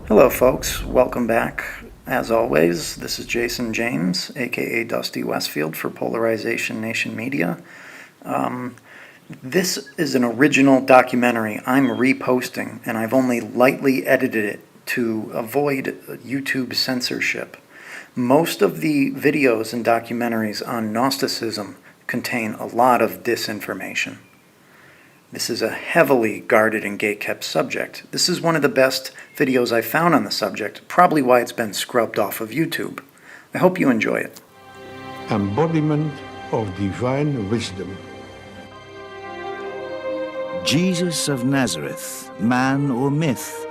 Hello folks, welcome back. As always, this is Jason James, aka Dusty Westfield for Polarization Nation Media. This is an original documentary I'm reposting, and I've only lightly edited it to avoid YouTube censorship. Most of the videos and documentaries on Gnosticism contain a lot of disinformation. This is a heavily guarded and gate-kept subject. This is one of the best videos I found on the subject, probably why it's been scrubbed off of YouTube. I hope you enjoy it. Embodiment of divine wisdom. Jesus of Nazareth, man or myth?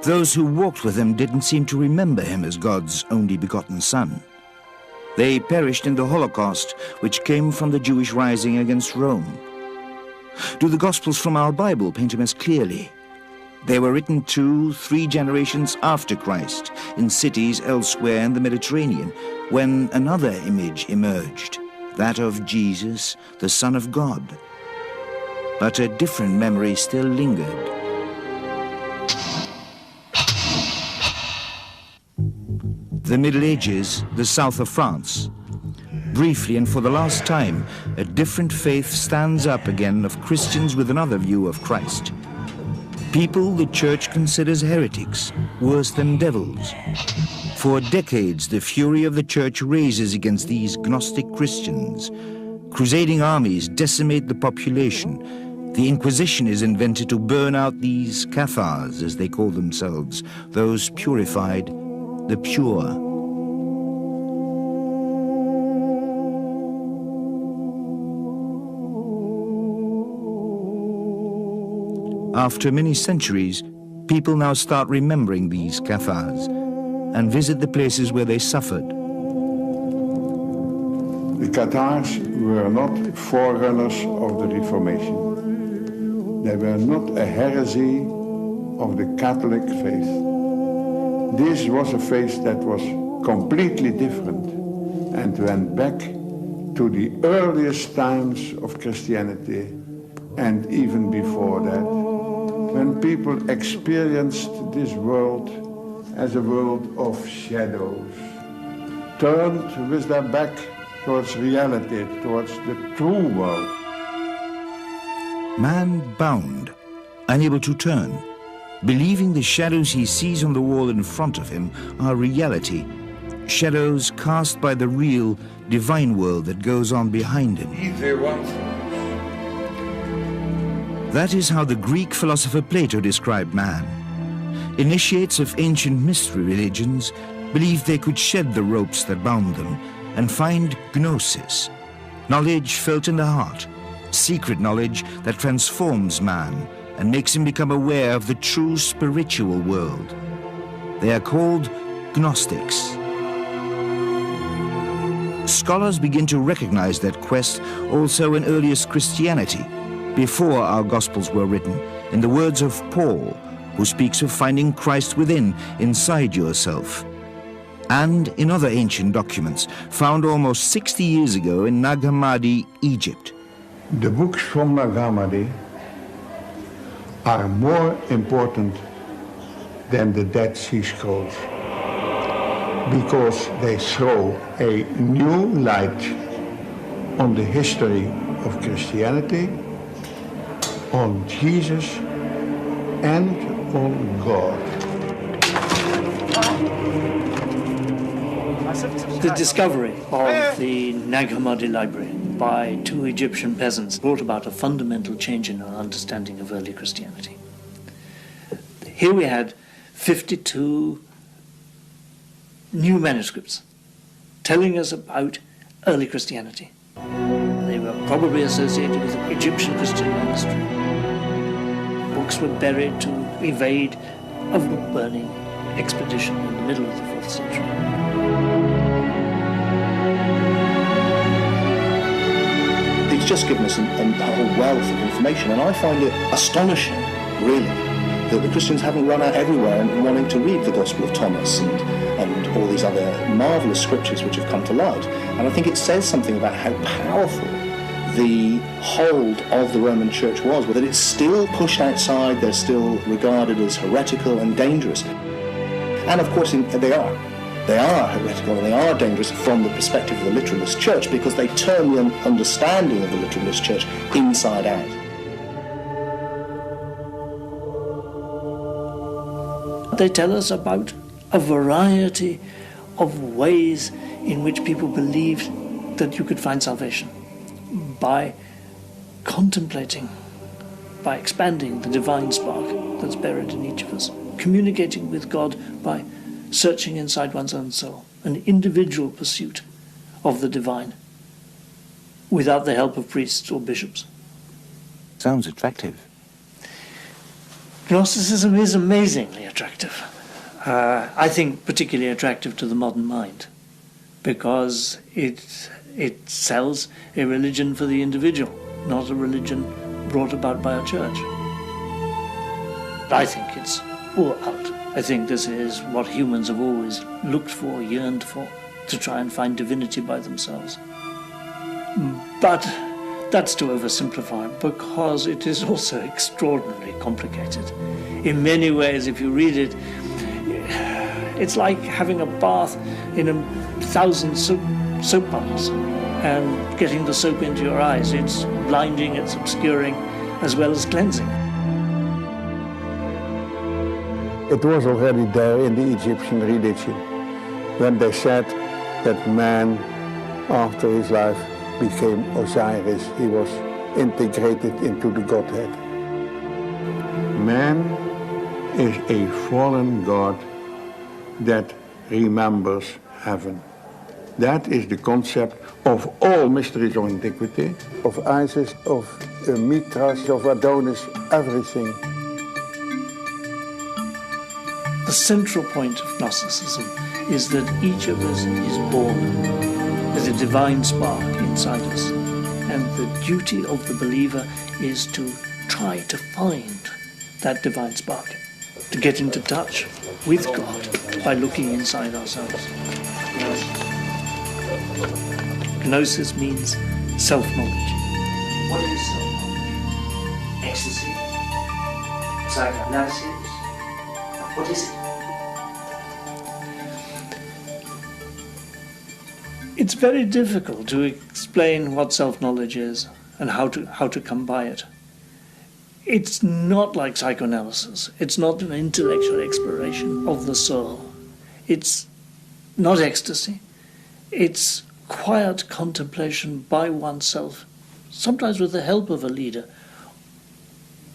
Those who walked with him didn't seem to remember him as God's only begotten Son. They perished in the Holocaust, which came from the Jewish rising against Rome. Do the Gospels from our Bible paint him as clearly? They were written 2-3 generations after Christ, in cities elsewhere in the Mediterranean, when another image emerged, that of Jesus, the Son of God. But a different memory still lingered. The Middle Ages, the south of France. Briefly and for the last time, a different faith stands up again of Christians with another view of Christ. People the Church considers heretics, worse than devils. For decades, the fury of the Church rages against these Gnostic Christians. Crusading armies decimate the population. The Inquisition is invented to burn out these Cathars, as they call themselves, those purified, the pure. After many centuries, people now start remembering these Cathars and visit the places where they suffered. The Cathars were not forerunners of the Reformation. They were not a heresy of the Catholic faith. This was a faith that was completely different and went back to the earliest times of Christianity and even before that, when people experienced this world as a world of shadows, turned with their back towards reality, towards the true world. Man bound, unable to turn, believing the shadows he sees on the wall in front of him are reality, shadows cast by the real, divine world that goes on behind him. That is how the Greek philosopher Plato described man. Initiates of ancient mystery religions believed they could shed the ropes that bound them and find gnosis, knowledge felt in the heart, secret knowledge that transforms man and makes him become aware of the true spiritual world. They are called Gnostics. Scholars begin to recognize that quest also in earliest Christianity, before our Gospels were written, in the words of Paul, who speaks of finding Christ within, inside yourself, and in other ancient documents found almost 60 years ago in Nag Hammadi, Egypt. The books from Nag Hammadi are more important than the Dead Sea Scrolls because they throw a new light on the history of Christianity, on Jesus, and on God. The discovery of the Nag Hammadi library by 2 Egyptian peasants brought about a fundamental change in our understanding of early Christianity. Here we had 52 new manuscripts telling us about early Christianity. They were probably associated with an Egyptian Christian monastery. Books were buried to evade a wood-burning expedition in the middle of the 4th century. It's just given us a whole wealth of information, and I find it astonishing, really, that the Christians haven't run out everywhere and wanting to read the Gospel of Thomas and all these other marvellous scriptures which have come to light. And I think it says something about how powerful the hold of the Roman Church was, but that it's still pushed outside, they're still regarded as heretical and dangerous. And of course they are. They are heretical and they are dangerous from the perspective of the literalist church because they turn the understanding of the literalist church inside out. They tell us about a variety of ways in which people believed that you could find salvation by contemplating, by expanding the divine spark that's buried in each of us, communicating with God by searching inside one's own soul, an individual pursuit of the divine without the help of priests or bishops. Sounds attractive. Gnosticism is amazingly attractive. I think particularly attractive to the modern mind because it sells a religion for the individual, not a religion brought about by a church. I think it's all out. I think this is what humans have always looked for, yearned for, to try and find divinity by themselves. But that's to oversimplify it because it is also extraordinarily complicated. In many ways, if you read it, it's like having a bath in 1,000 soap bubbles and getting the soap into your eyes. It's blinding, it's obscuring, as well as cleansing. It was already there in the Egyptian religion when they said that man, after his life, became Osiris. He was integrated into the Godhead. Man is a fallen God that remembers heaven. That is the concept of all mysteries of antiquity, of Isis, of Mithras, of Adonis, everything. The central point of Gnosticism is that each of us is born with a divine spark inside us, and the duty of the believer is to try to find that divine spark, to get into touch with God by looking inside ourselves. Gnosis means self-knowledge. What is self-knowledge? Ecstasy? Psychoanalysis? What is it? It's very difficult to explain what self-knowledge is and how to come by it. It's not like psychoanalysis. It's not an intellectual exploration of the soul. It's not ecstasy. It's quiet contemplation by oneself, sometimes with the help of a leader,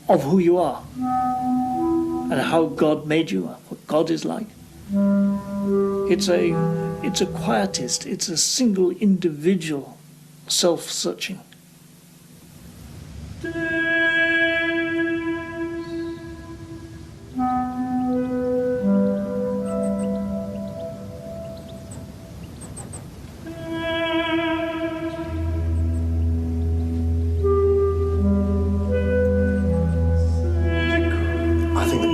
of who you are and how God made you, what God is like. It's a quietist, it's a single individual self-searching.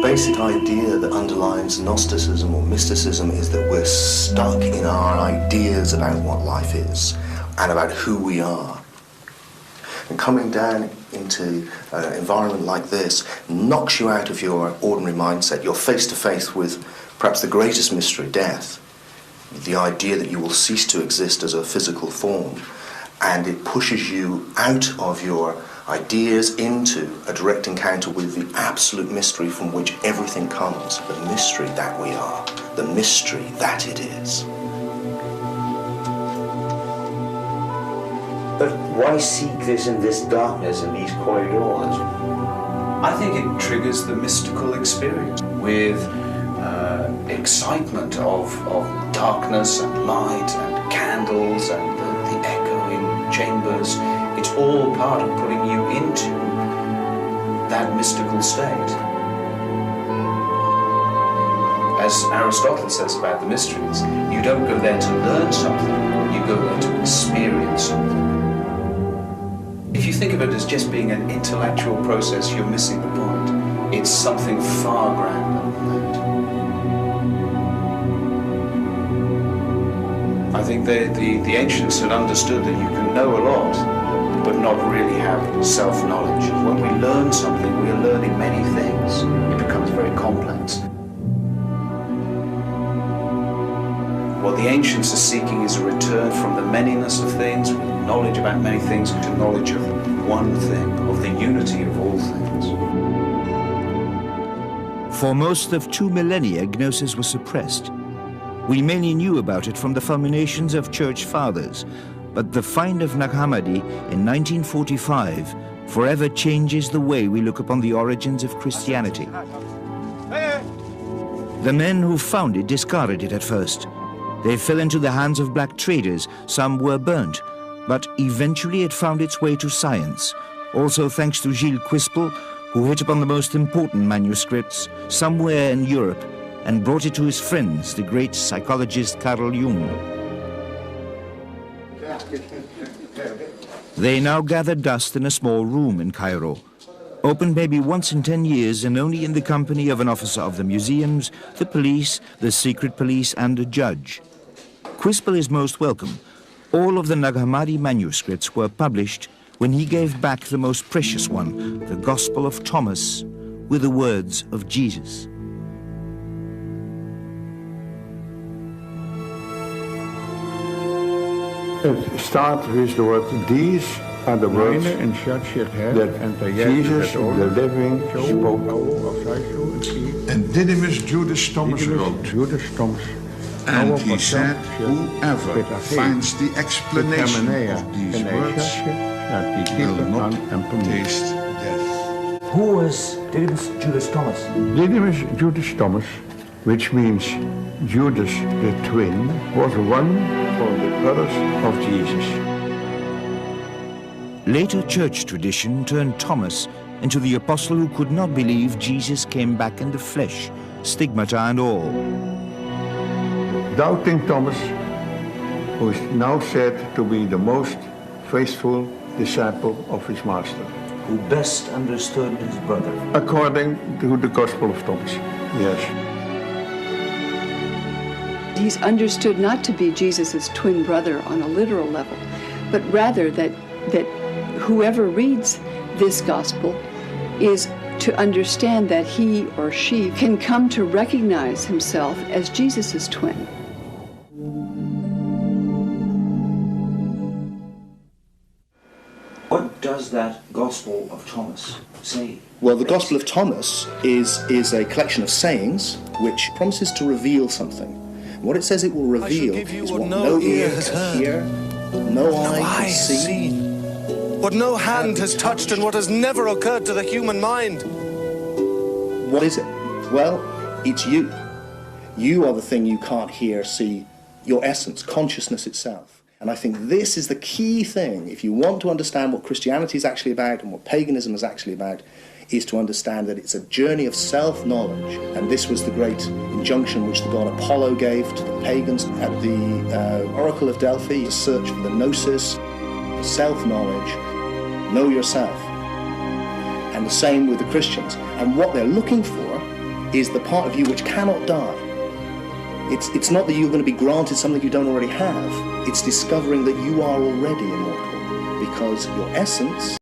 Basic idea that underlines Gnosticism or mysticism is that we're stuck in our ideas about what life is and about who we are. And coming down into an environment like this knocks you out of your ordinary mindset. You're face to face with perhaps the greatest mystery, death, the idea that you will cease to exist as a physical form, and it pushes you out of your ideas into a direct encounter with the absolute mystery from which everything comes, the mystery that we are, the mystery that it is. But why seek this in this darkness in these corridors? I think it triggers the mystical experience with excitement of darkness and light and candles and the echoing chambers. It's all part of putting you into that mystical state. As Aristotle says about the mysteries, you don't go there to learn something, you go there to experience something. If you think of it as just being an intellectual process, you're missing the point. It's something far grander than that. I think the ancients had understood that you can know a lot, but not really have self-knowledge. When we learn something, we are learning many things. It becomes very complex. What the ancients are seeking is a return from the manyness of things, knowledge about many things, to knowledge of one thing, of the unity of all things. For most of 2 millennia, Gnosis was suppressed. We mainly knew about it from the fulminations of church fathers, but the find of Nag Hammadi in 1945 forever changes the way we look upon the origins of Christianity. The men who found it discarded it at first. They fell into the hands of black traders, some were burnt, but eventually it found its way to science, also thanks to Gilles Quispel, who hit upon the most important manuscripts somewhere in Europe and brought it to his friends, the great psychologist Carl Jung. They now gather dust in a small room in Cairo, opened maybe once in 10 years and only in the company of an officer of the museums, the police, the secret police and a judge. Quispel is most welcome. All of the Nag Hammadi manuscripts were published when he gave back the most precious one, the Gospel of Thomas, with the words of Jesus. It starts with the word, these are the words that Jesus, the living, spoke. And Didymus Judas Thomas wrote, and he said, whoever finds the explanation of these words will not taste death. Who was Didymus Judas Thomas? Didymus Judas Thomas, which means Judas the twin, was one of the brothers of Jesus. Later church tradition turned Thomas into the apostle who could not believe Jesus came back in the flesh, stigmata and all. Doubting Thomas, who is now said to be the most faithful disciple of his master. Who best understood his brother. According to the Gospel of Thomas, yes. He's understood not to be Jesus' twin brother on a literal level, but rather that whoever reads this gospel is to understand that he or she can come to recognize himself as Jesus' twin. What does that Gospel of Thomas say? Well, the Gospel of Thomas is a collection of sayings which promises to reveal something. What it says it will reveal is what no ear can hear, no eye can see. What no hand has touched and what has never occurred to the human mind. What is it? Well, it's you. You are the thing you can't hear, see, your essence, consciousness itself. And I think this is the key thing, if you want to understand what Christianity is actually about and what paganism is actually about, is to understand that it's a journey of self-knowledge. And this was the great injunction which the god Apollo gave to the pagans at the Oracle of Delphi, to search for the gnosis, the self-knowledge, know yourself. And the same with the Christians. And what they're looking for is the part of you which cannot die. It's not that you're going to be granted something you don't already have. It's discovering that you are already immortal, because your essence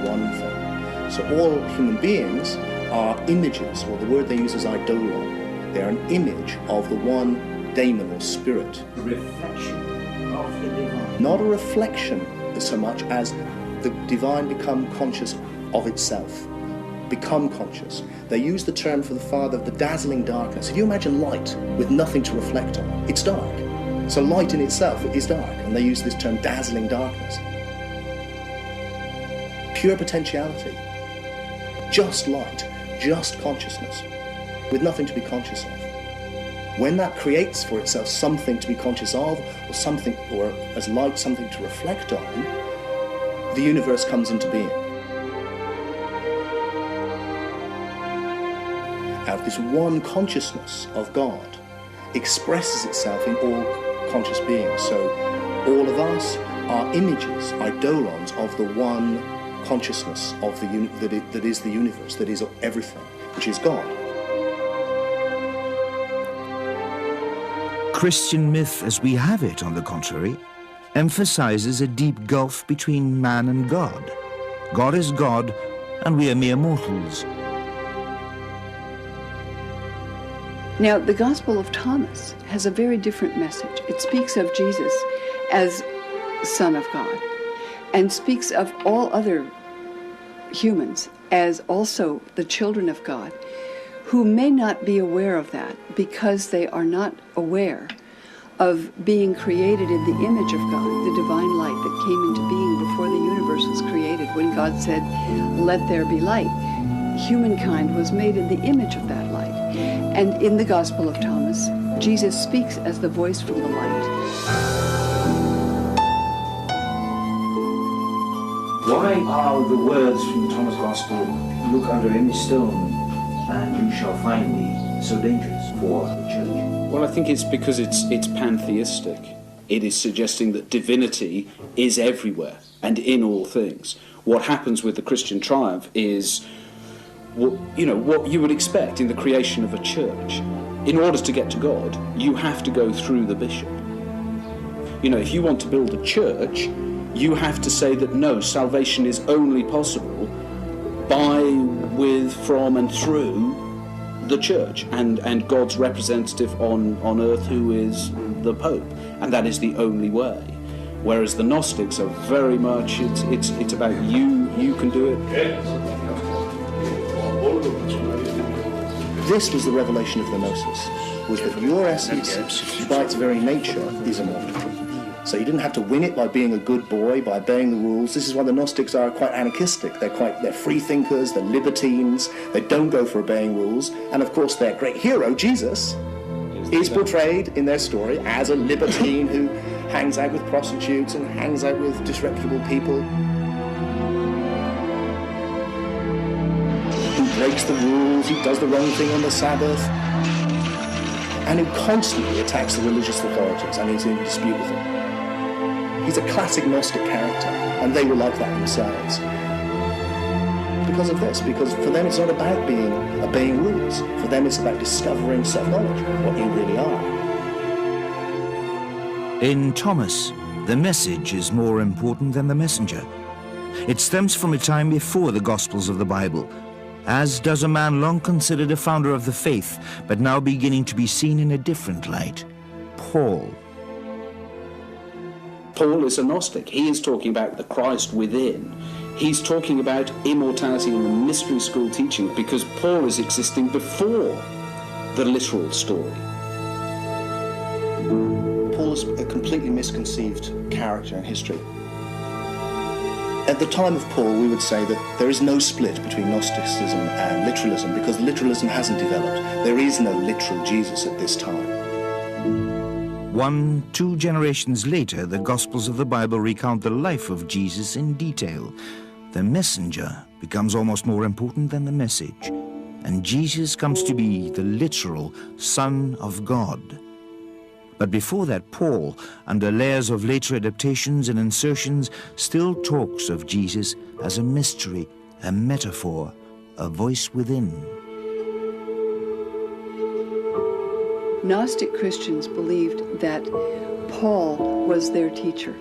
one thing. So all human beings are images, or the word they use is eidolon. They're an image of the one daemon or spirit. A reflection of the divine. Not a reflection so much as the divine become conscious of itself. Become conscious. They use the term for the Father of the dazzling darkness. If you imagine light with nothing to reflect on, it's dark. So light in itself is dark, and they use this term dazzling darkness. Pure potentiality, just light, just consciousness, with nothing to be conscious of. when that creates for itself something to be conscious of, or something, or as light, something to reflect on, the universe comes into being. Out of this one consciousness of God expresses itself in all conscious beings. So all of us are images, eidolons of the one consciousness of that is the universe, that is everything, which is God. Christian myth as we have it, on the contrary, emphasizes a deep gulf between man and God. God is God, and we are mere mortals. Now, the Gospel of Thomas has a very different message. It speaks of Jesus as Son of God, and speaks of all other humans as also the children of God, who may not be aware of that because they are not aware of being created in the image of God, the divine light that came into being before the universe was created. When God said, "Let there be light," humankind was made in the image of that light. And in the Gospel of Thomas, Jesus speaks as the voice from the light. Why are the words from Thomas' Gospel, "Look under any stone and you shall find me," so dangerous for the church? Well, I think it's because it's pantheistic. It is suggesting that divinity is everywhere and in all things. What happens with the Christian triumph is what you would expect in the creation of a church. In order to get to God, you have to go through the bishop. If you want to build a church, you have to say that no, salvation is only possible by, with, from and through the church and God's representative on earth, who is the Pope, and that is the only way. Whereas the Gnostics are very much, it's about you can do it. This was the revelation of the Gnosis, was that your essence, by its very nature, is immortal. So you didn't have to win it by being a good boy, by obeying the rules. This is why the Gnostics are quite anarchistic. They're free thinkers, they're libertines, they don't go for obeying rules. And of course their great hero, Jesus, is portrayed in their story as a libertine who hangs out with prostitutes and hangs out with disreputable people, who breaks the rules, who does the wrong thing on the Sabbath, and who constantly attacks the religious authorities and is in dispute with them. He's a classic Gnostic character, and they were like that themselves. Because of this, because for them it's not about obeying rules. For them it's about discovering self-knowledge, what you really are. In Thomas, the message is more important than the messenger. It stems from a time before the Gospels of the Bible, as does a man long considered a founder of the faith, but now beginning to be seen in a different light, Paul. Paul is a Gnostic. He is talking about the Christ within. He's talking about immortality in the mystery school teaching, because Paul is existing before the literal story. Paul is a completely misconceived character in history. At the time of Paul, we would say that there is no split between Gnosticism and literalism, because literalism hasn't developed. There is no literal Jesus at this time. 1-2 generations later, the Gospels of the Bible recount the life of Jesus in detail. The messenger becomes almost more important than the message, and Jesus comes to be the literal Son of God. But before that, Paul, under layers of later adaptations and insertions, still talks of Jesus as a mystery, a metaphor, a voice within. Gnostic Christians believed that Paul was their teacher.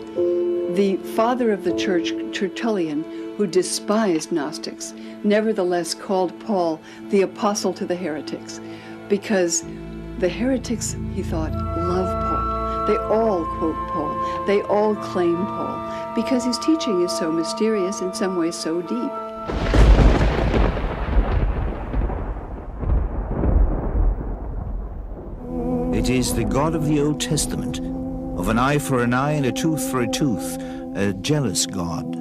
The father of the church, Tertullian, who despised Gnostics, nevertheless called Paul the apostle to the heretics, because the heretics, he thought, love Paul. They all quote Paul. They all claim Paul, because his teaching is so mysterious, in some ways so deep. It is the God of the Old Testament, of an eye for an eye and a tooth for a tooth, a jealous God.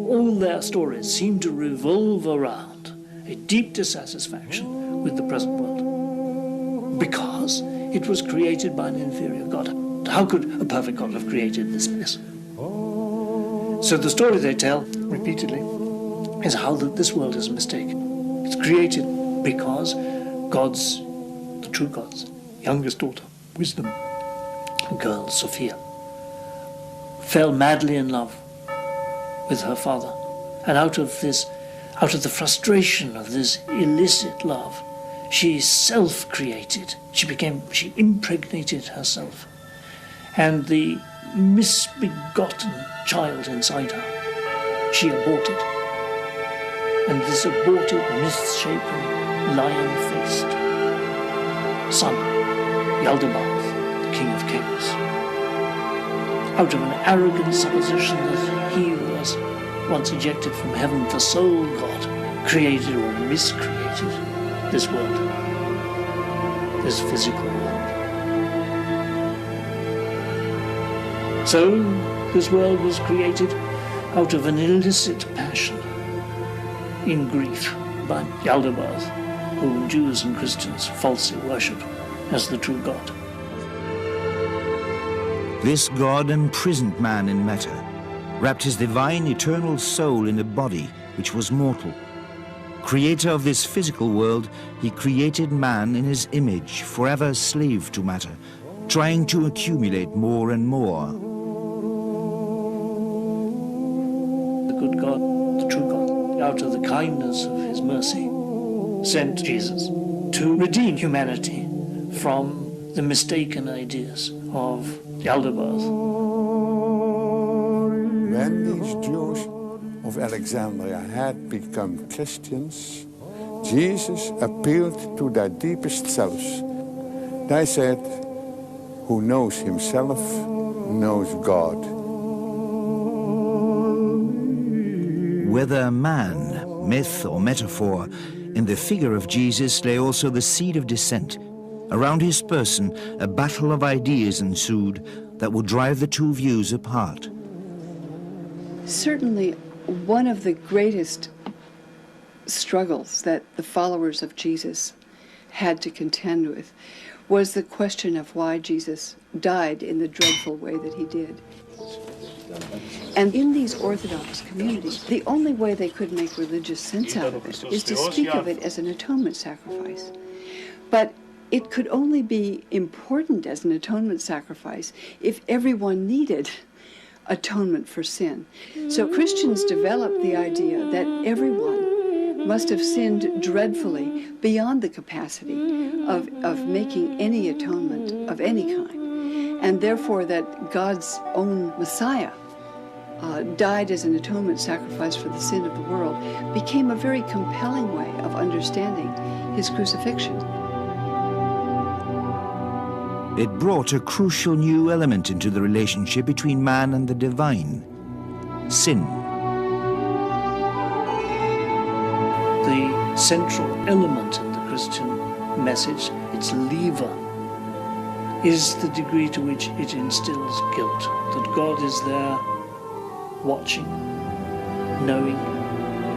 All their stories seem to revolve around a deep dissatisfaction with the present world, because it was created by an inferior God. How could a perfect God have created this mess? So the story they tell repeatedly is how this world is a mistake. It's created because God's, the true God's, youngest daughter, wisdom, girl, Sophia, fell madly in love with her father. And out of the frustration of this illicit love, she self-created. She impregnated herself. And the misbegotten child inside her, she aborted. And this aborted, misshapen, lion-faced son, Yaldabaoth, the King of Kings, out of an arrogant supposition that he was once ejected from heaven, the sole God, created or miscreated this world, this physical world. So this world was created out of an illicit passion in grief by Yaldabaoth, whom Jews and Christians falsely worship as the true God. This God imprisoned man in matter, wrapped his divine eternal soul in a body which was mortal. Creator of this physical world, he created man in his image, forever slave to matter, trying to accumulate more and more. The good God, the true God, out of the kindness of his mercy, sent Jesus to redeem humanity from the mistaken ideas of Yaldabaoth. When these Jews of Alexandria had become Christians, Jesus appealed to their deepest selves. They said, "Who knows himself knows God." Whether man, myth or metaphor, in the figure of Jesus lay also the seed of dissent. Around his person, a battle of ideas ensued that would drive the two views apart. Certainly, one of the greatest struggles that the followers of Jesus had to contend with was the question of why Jesus died in the dreadful way that he did. And in these Orthodox communities, the only way they could make religious sense out of it is to speak of it as an atonement sacrifice. But it could only be important as an atonement sacrifice if everyone needed atonement for sin. So Christians developed the idea that everyone must have sinned dreadfully beyond the capacity of making any atonement of any kind, and therefore that God's own Messiah died as an atonement sacrifice for the sin of the world became a very compelling way of understanding his crucifixion. It brought a crucial new element into the relationship between man and the divine: sin. The central element in the Christian message, its lever, is the degree to which it instills guilt, that God is there watching, knowing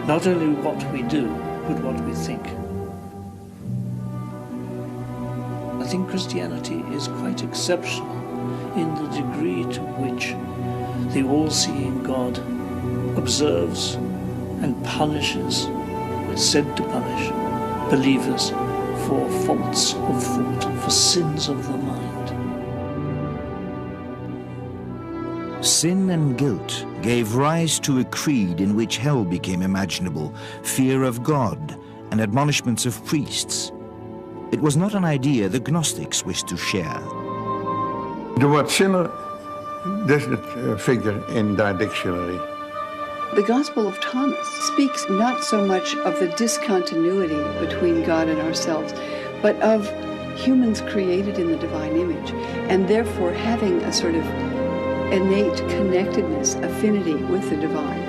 not only what we do, but what we think. I think Christianity is quite exceptional in the degree to which the all-seeing God observes and punishes, is said to punish, believers for faults of thought, for sins of the mind. Sin and guilt gave rise to a creed in which hell became imaginable, fear of God, and admonishments of priests. It was not an idea the Gnostics wished to share. The word sinner doesn't figure in their dictionary. The Gospel of Thomas speaks not so much of the discontinuity between God and ourselves, but of humans created in the divine image, and therefore having a sort of innate connectedness, affinity with the divine.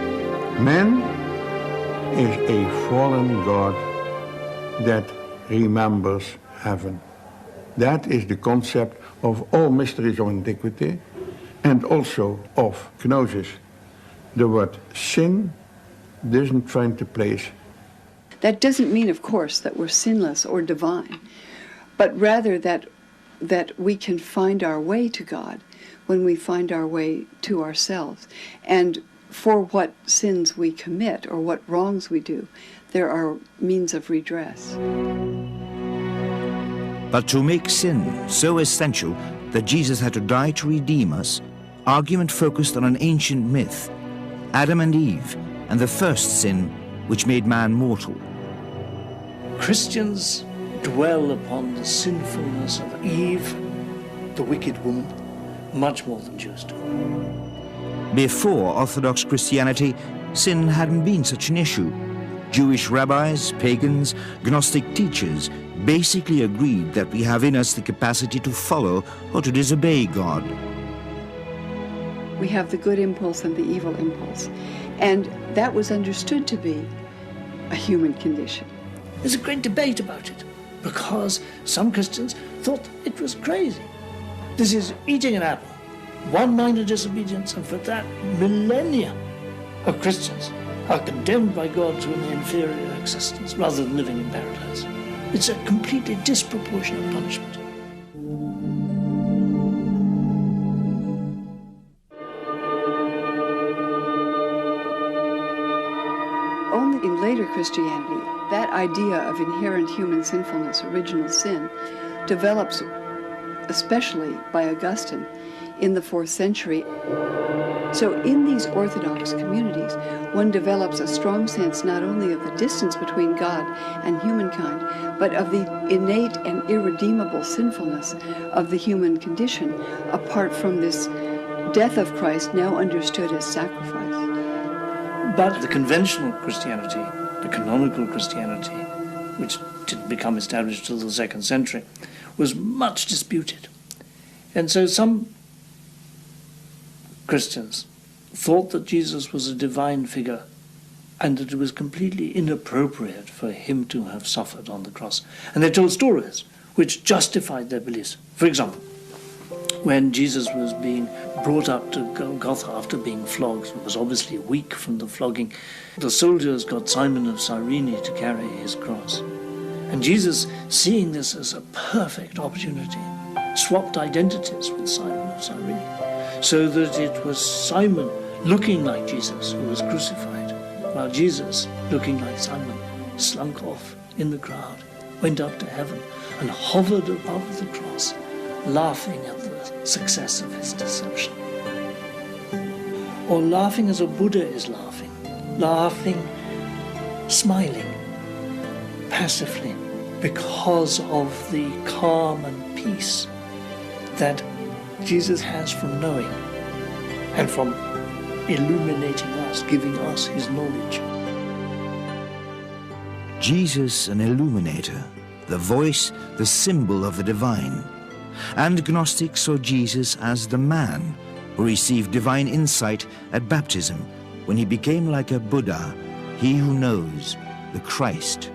Man is a fallen God that remembers heaven. That is the concept of all mysteries of antiquity and also of gnosis. The word sin doesn't find a place. That doesn't mean, of course, that we're sinless or divine, but rather that we can find our way to God when we find our way to ourselves. And for what sins we commit or what wrongs we do, there are means of redress. But to make sin so essential that Jesus had to die to redeem us, argument focused on an ancient myth, Adam and Eve, and the first sin which made man mortal. Christians dwell upon the sinfulness of Eve, the wicked woman, much more than Jews do. Before Orthodox Christianity, sin hadn't been such an issue. Jewish rabbis, pagans, Gnostic teachers basically agreed that we have in us the capacity to follow or to disobey God. We have the good impulse and the evil impulse, and that was understood to be a human condition. There's a great debate about it, because some Christians thought it was crazy. This is eating an apple, one-minded disobedience, and for that millennia of Christians are condemned by God to an inferior existence rather than living in paradise. It's a completely disproportionate punishment. Only in later Christianity, that idea of inherent human sinfulness, original sin, develops, especially by Augustine, in the 4th century. So in these Orthodox communities, one develops a strong sense not only of the distance between God and humankind, but of the innate and irredeemable sinfulness of the human condition, apart from this death of Christ now understood as sacrifice. But the conventional Christianity, the canonical Christianity, which didn't become established until the 2nd century, was much disputed. And so some Christians thought that Jesus was a divine figure and that it was completely inappropriate for him to have suffered on the cross. And they told stories which justified their beliefs. For example, when Jesus was being brought up to Golgotha after being flogged, and was obviously weak from the flogging, the soldiers got Simon of Cyrene to carry his cross. And Jesus, seeing this as a perfect opportunity, swapped identities with Simon of Cyrene, so that it was Simon looking like Jesus who was crucified, while Jesus, looking like Simon, slunk off in the crowd, went up to heaven, and hovered above the cross, laughing at the success of his deception. Or laughing as a Buddha is laughing, smiling, passively, because of the calm and peace that Jesus has from knowing and from illuminating us, giving us his knowledge. Jesus, an illuminator, the voice, the symbol of the divine. And Gnostics saw Jesus as the man who received divine insight at baptism when he became like a Buddha, he who knows, the Christ.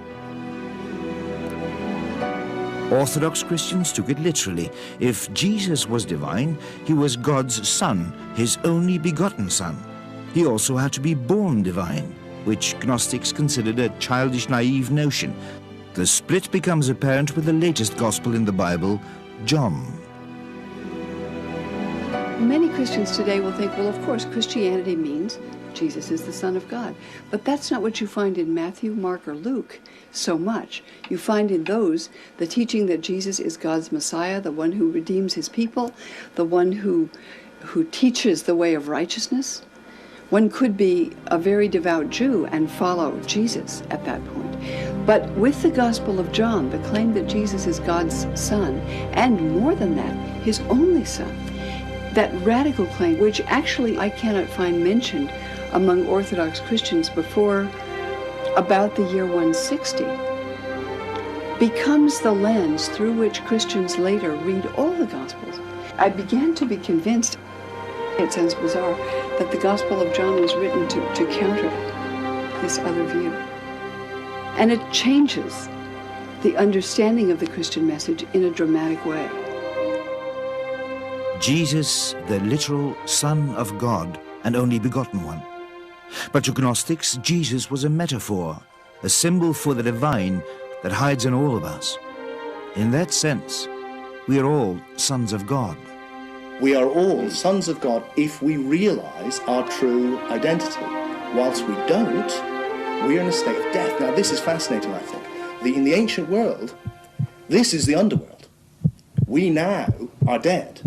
Orthodox Christians took it literally. If Jesus was divine, he was God's son, his only begotten son. He also had to be born divine, which Gnostics considered a childish, naive notion. The split becomes apparent with the latest gospel in the Bible, John. Many Christians today will think, well, of course, Christianity means Jesus is the Son of God. But that's not what you find in Matthew, Mark, or Luke so much. You find in those the teaching that Jesus is God's Messiah, the one who redeems his people, the one who teaches the way of righteousness. One could be a very devout Jew and follow Jesus at that point. But with the Gospel of John, the claim that Jesus is God's Son, and more than that, his only Son, that radical claim, which actually I cannot find mentioned among Orthodox Christians before about the year 160, becomes the lens through which Christians later read all the Gospels. I began to be convinced, it sounds bizarre, that the Gospel of John was written to counter this other view. And it changes the understanding of the Christian message in a dramatic way. Jesus, the literal Son of God and only begotten one. But to Gnostics, Jesus was a metaphor, a symbol for the divine that hides in all of us. In that sense, we are all sons of God. We are all sons of God if we realize our true identity. Whilst we don't, we are in a state of death. Now, this is fascinating, I think. In the ancient world, this is the underworld. We now are dead.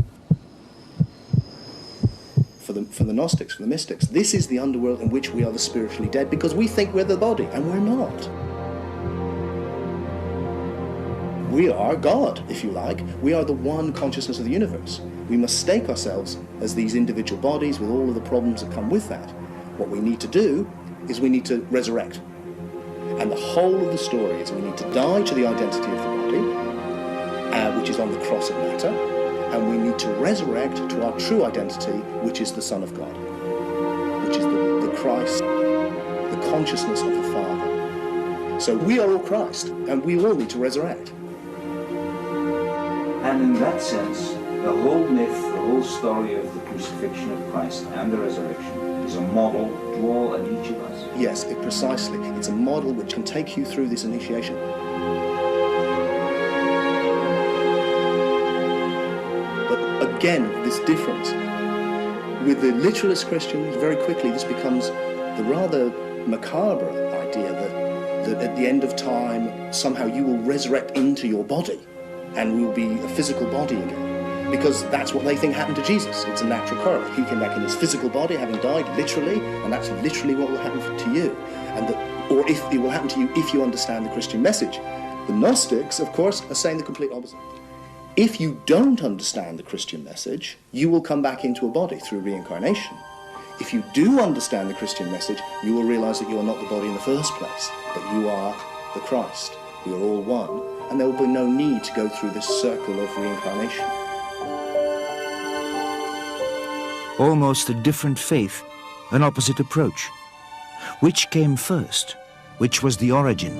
For the Gnostics, for the mystics, this is the underworld in which we are the spiritually dead because we think we're the body, and we're not. We are God, if you like. We are the one consciousness of the universe. We mistake ourselves as these individual bodies with all of the problems that come with that. What we need to do is we need to resurrect. And the whole of the story is we need to die to the identity of the body, which is on the cross of matter, and we need to resurrect to our true identity, which is the Son of God, which is the Christ, the consciousness of the Father. So we are all Christ, and we all need to resurrect. And in that sense, the whole myth, the whole story of the crucifixion of Christ and the resurrection is a model to all and each of us. Yes, precisely. It's a model which can take you through this initiation. But again, this difference. With the literalist Christians, very quickly this becomes the rather macabre idea that at the end of time, somehow you will resurrect into your body and will be a physical body again. Because that's what they think happened to Jesus. It's a natural correlate. He came back in his physical body, having died literally, and that's literally what will happen to you. Or if it will happen to you if you understand the Christian message. The Gnostics, of course, are saying the complete opposite. If you don't understand the Christian message, you will come back into a body through reincarnation. If you do understand the Christian message, you will realize that you are not the body in the first place, but you are the Christ. We are all one, and there will be no need to go through this circle of reincarnation. Almost a different faith, an opposite approach. Which came first? Which was the origin?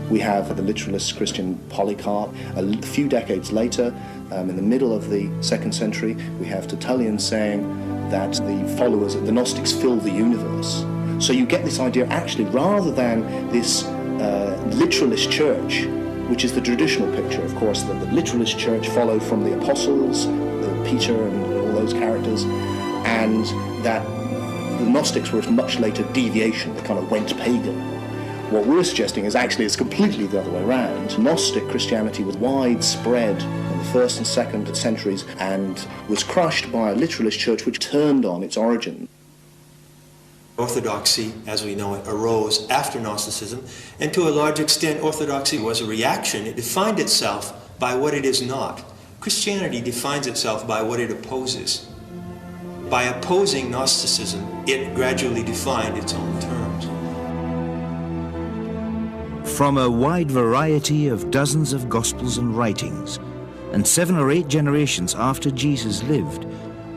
We have the literalist Christian Polycarp. A few decades later, in the middle of the 2nd century, we have Tertullian saying that the followers of the Gnostics fill the universe. So you get this idea, actually, rather than this literalist church, which is the traditional picture, of course, that the literalist church followed from the apostles, Peter and all those characters, and that the Gnostics were a much later deviation that kind of went pagan. What we're suggesting is actually it's completely the other way around. Gnostic Christianity was widespread in the 1st and 2nd centuries and was crushed by a literalist church which turned on its origin. Orthodoxy, as we know it, arose after Gnosticism, and to a large extent Orthodoxy was a reaction. It defined itself by what it is not. Christianity defines itself by what it opposes. By opposing Gnosticism, it gradually defined its own terms. From a wide variety of dozens of Gospels and writings, and 7 or 8 generations after Jesus lived,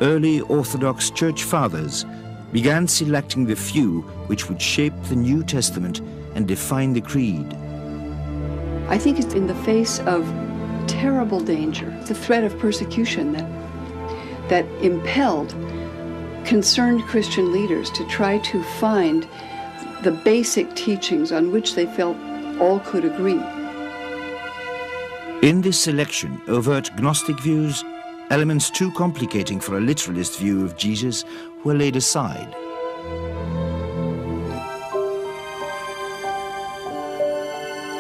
early Orthodox Church Fathers began selecting the few which would shape the New Testament and define the creed. I think it's in the face of terrible danger, the threat of persecution that impelled concerned Christian leaders to try to find the basic teachings on which they felt all could agree. In this selection, overt Gnostic views, elements too complicating for a literalist view of Jesus, were laid aside.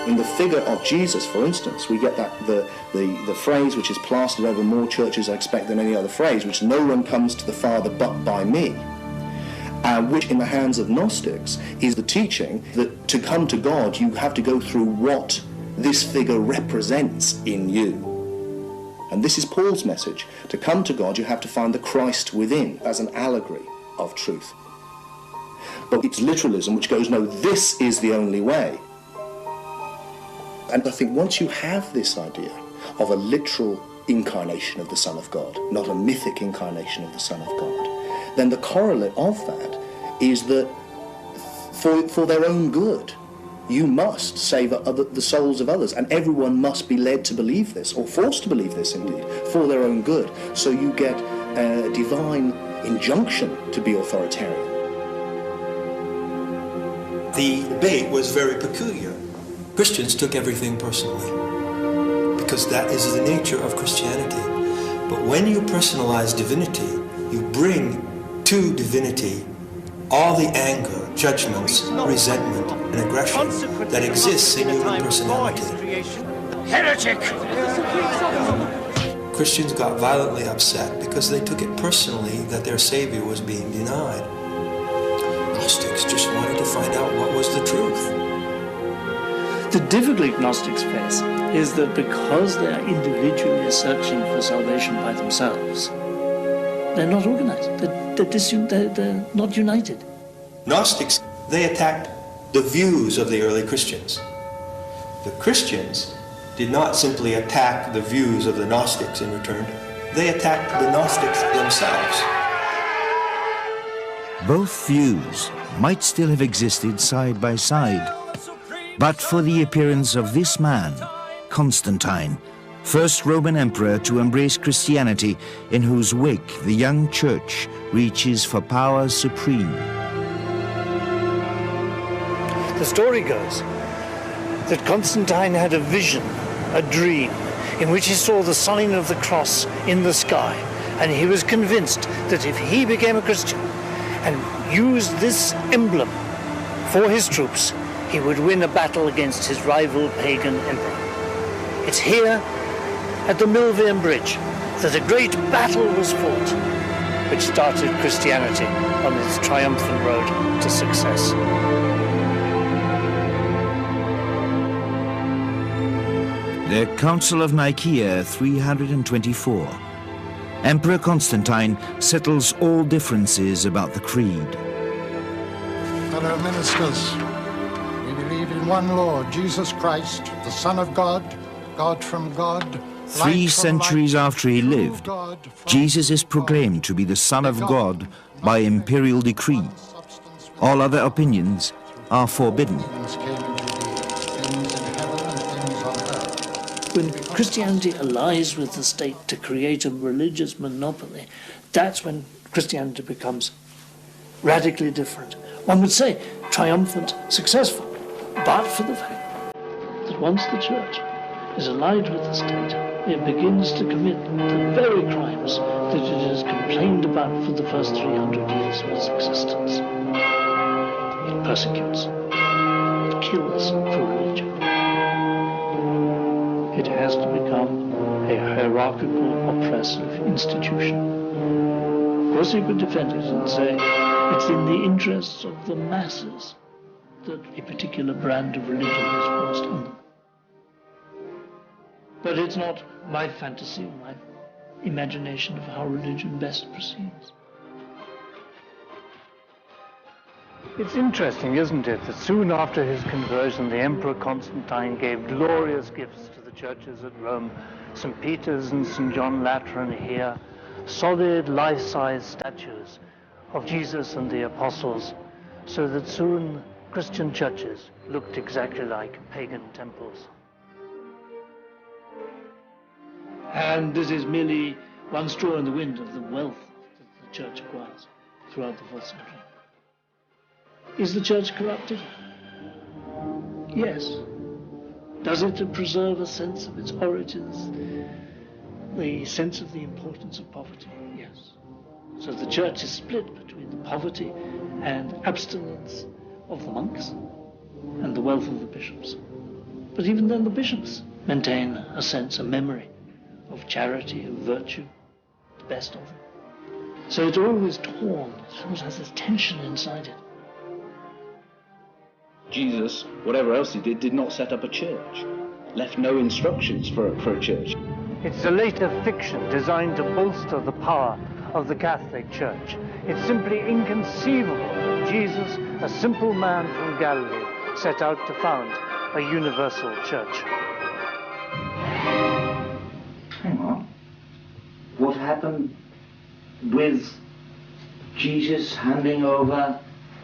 In the figure of Jesus, for instance, we get that the phrase which is plastered over more churches, I expect, than any other phrase, which no one comes to the Father but by me, which in the hands of Gnostics is the teaching that to come to God you have to go through what this figure represents in you. And this is Paul's message. To come to God you have to find the Christ within as an allegory of truth. But it's literalism which goes, no, this is the only way. And I think once you have this idea of a literal incarnation of the Son of God, not a mythic incarnation of the Son of God, then the correlate of that is that for their own good, you must save the souls of others, and everyone must be led to believe this, or forced to believe this indeed, for their own good. So you get a divine injunction to be authoritarian. the debate was very peculiar. Christians took everything personally, because that is the nature of Christianity. But when you personalize divinity, you bring to divinity all the anger, judgments, resentment, and aggression that exists in human personality. Heretic! Christians got violently upset because they took it personally that their Savior was being denied. Gnostics just wanted to find out what was the truth. The difficulty Gnostics face is that because they are individually searching for salvation by themselves, they're not organized, they're not united. Gnostics, they attacked the views of the early Christians. The Christians did not simply attack the views of the Gnostics in return, they attacked the Gnostics themselves. Both views might still have existed side by side, but for the appearance of this man, Constantine, first Roman emperor to embrace Christianity, in whose wake the young church reaches for power supreme. The story goes that Constantine had a vision, a dream, in which he saw the sign of the cross in the sky, and he was convinced that if he became a Christian and used this emblem for his troops, he would win a battle against his rival pagan emperor. It's here at the Milvian Bridge that a great battle was fought, which started Christianity on its triumphant road to success. The Council of Nicaea 324. Emperor Constantine settles all differences about the creed. Fellow ministers, we believe in one Lord, Jesus Christ, the Son of God, God from God. 3 centuries after he lived, Jesus is proclaimed to be the Son of God by imperial decree. All other opinions are forbidden. When Christianity allies with the state to create a religious monopoly, that's when Christianity becomes radically different. One would say triumphant, successful, but for the fact that once the church is allied with the state, it begins to commit the very crimes that it has complained about for the first 300 years of its existence. It persecutes, it kills for religion. It has to become a hierarchical, oppressive institution. Of course, you could defend it and say it's in the interests of the masses that a particular brand of religion is forced on them. But it's not my fantasy, my imagination of how religion best proceeds. It's interesting, isn't it, that soon after his conversion, the Emperor Constantine gave glorious gifts to the churches at Rome, St. Peter's and St. John Lateran here, solid life-size statues of Jesus and the apostles, so that soon Christian churches looked exactly like pagan temples. And this is merely one straw in the wind of the wealth that the church acquires throughout the 4th century. Is the church corrupted? Yes. Does it preserve a sense of its origins, the sense of the importance of poverty? Yes. So the church is split between the poverty and abstinence of the monks and the wealth of the bishops. But even then the bishops maintain a sense, a memory of charity, of virtue, the best of them. So it's always torn, it always has this tension inside it. Jesus, whatever else he did not set up a church, left no instructions for a church. It's a later fiction designed to bolster the power of the Catholic Church. It's simply inconceivable that Jesus, a simple man from Galilee, set out to found a universal church. Hang on. What happened with Jesus handing over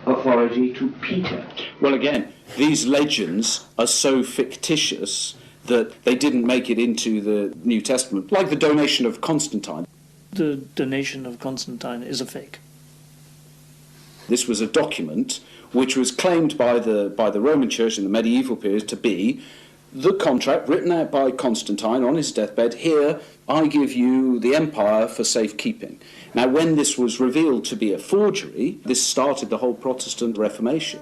authority to Peter? Well, again, these legends are so fictitious that they didn't make it into the New Testament, like the donation of Constantine. The donation of Constantine is a fake. This was a document which was claimed by the Roman Church in the medieval period to be the contract written out by Constantine on his deathbed. Here, I give you the empire for safekeeping. Now, when this was revealed to be a forgery, this started the whole Protestant Reformation.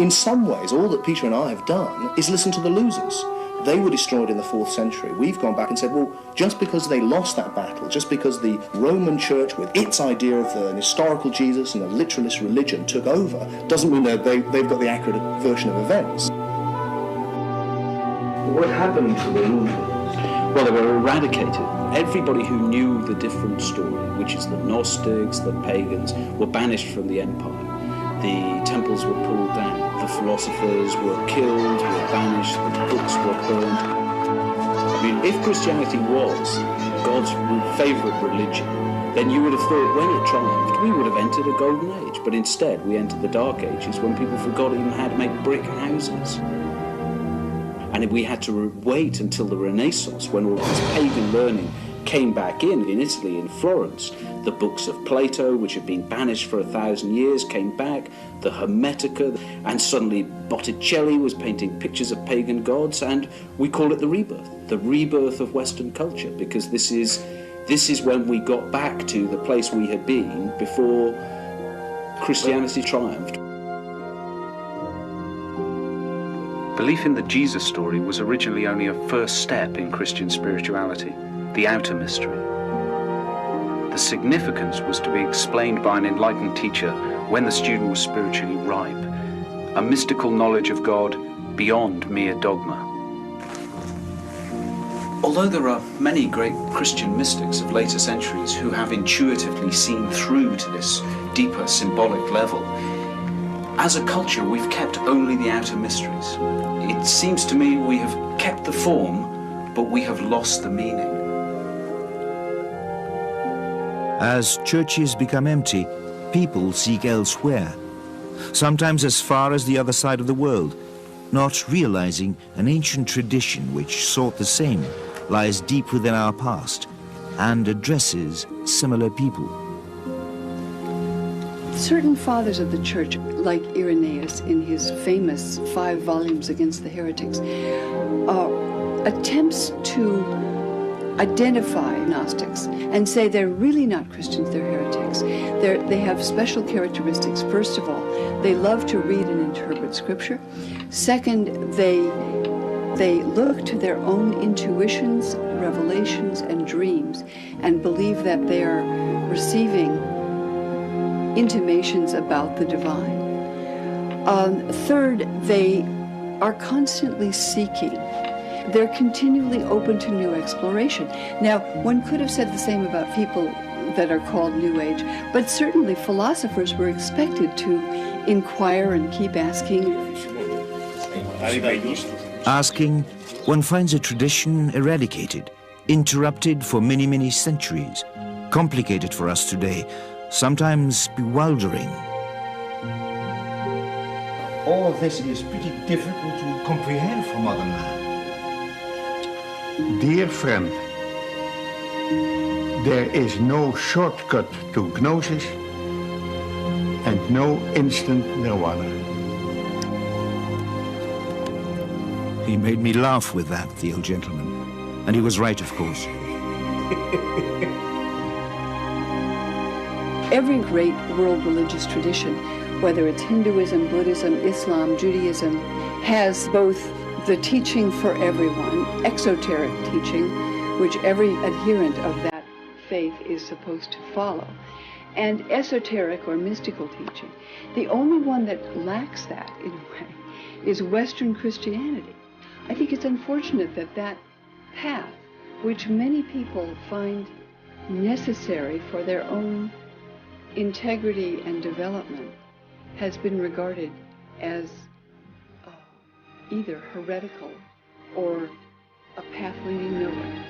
In some ways, all that Peter and I have done is listen to the losers. They were destroyed in the 4th century. We've gone back and said, well, just because they lost that battle, just because the Roman Church, with its idea of an historical Jesus and a literalist religion, took over, doesn't mean that they've got the accurate version of events. What happened to the losers? Well, they were eradicated. Everybody who knew the different story, which is the Gnostics, the pagans, were banished from the empire. The temples were pulled down, the philosophers were killed, were banished, the books were burned. I mean, if Christianity was God's favourite religion, then you would have thought when it triumphed, we would have entered a golden age. But instead, we entered the Dark Ages when people forgot even how to make brick houses. And we had to wait until the Renaissance, when all this pagan learning came back in Italy, in Florence. The books of Plato, which had been banished for 1,000 years, came back, the Hermetica, and suddenly Botticelli was painting pictures of pagan gods, and we call it the rebirth of Western culture, because this is when we got back to the place we had been before Christianity triumphed. Belief in the Jesus story was originally only a first step in Christian spirituality, the outer mystery. The significance was to be explained by an enlightened teacher when the student was spiritually ripe, a mystical knowledge of God beyond mere dogma. Although there are many great Christian mystics of later centuries who have intuitively seen through to this deeper symbolic level, as a culture we've kept only the outer mysteries. It seems to me we have kept the form, but we have lost the meaning. As churches become empty, people seek elsewhere, sometimes as far as the other side of the world, not realizing an ancient tradition which sought the same lies deep within our past and addresses similar people. Certain fathers of the church, like Irenaeus in his famous 5 volumes against the heretics, attempts to identify Gnostics and say they're really not Christians, they're heretics. They have special characteristics. First of all, they love to read and interpret Scripture. Second, they look to their own intuitions, revelations, and dreams and believe that they are receiving intimations about the divine. Third, they are constantly seeking. They're continually open to new exploration. Now, one could have said the same about people that are called New Age, but certainly philosophers were expected to inquire and keep asking. Asking, one finds a tradition eradicated, interrupted for many, many centuries, complicated for us today, sometimes bewildering. All of this is pretty difficult to comprehend for modern man. Dear friend, there is no shortcut to gnosis and no instant nirvana. He made me laugh with that, the old gentleman. And he was right, of course. Every great world religious tradition, whether it's Hinduism, Buddhism, Islam, Judaism, has both the teaching for everyone, exoteric teaching, which every adherent of that faith is supposed to follow, and esoteric or mystical teaching. The only one that lacks that, in a way, is Western Christianity. I think it's unfortunate that that path, which many people find necessary for their own integrity and development, has been regarded as either heretical or a path leading nowhere.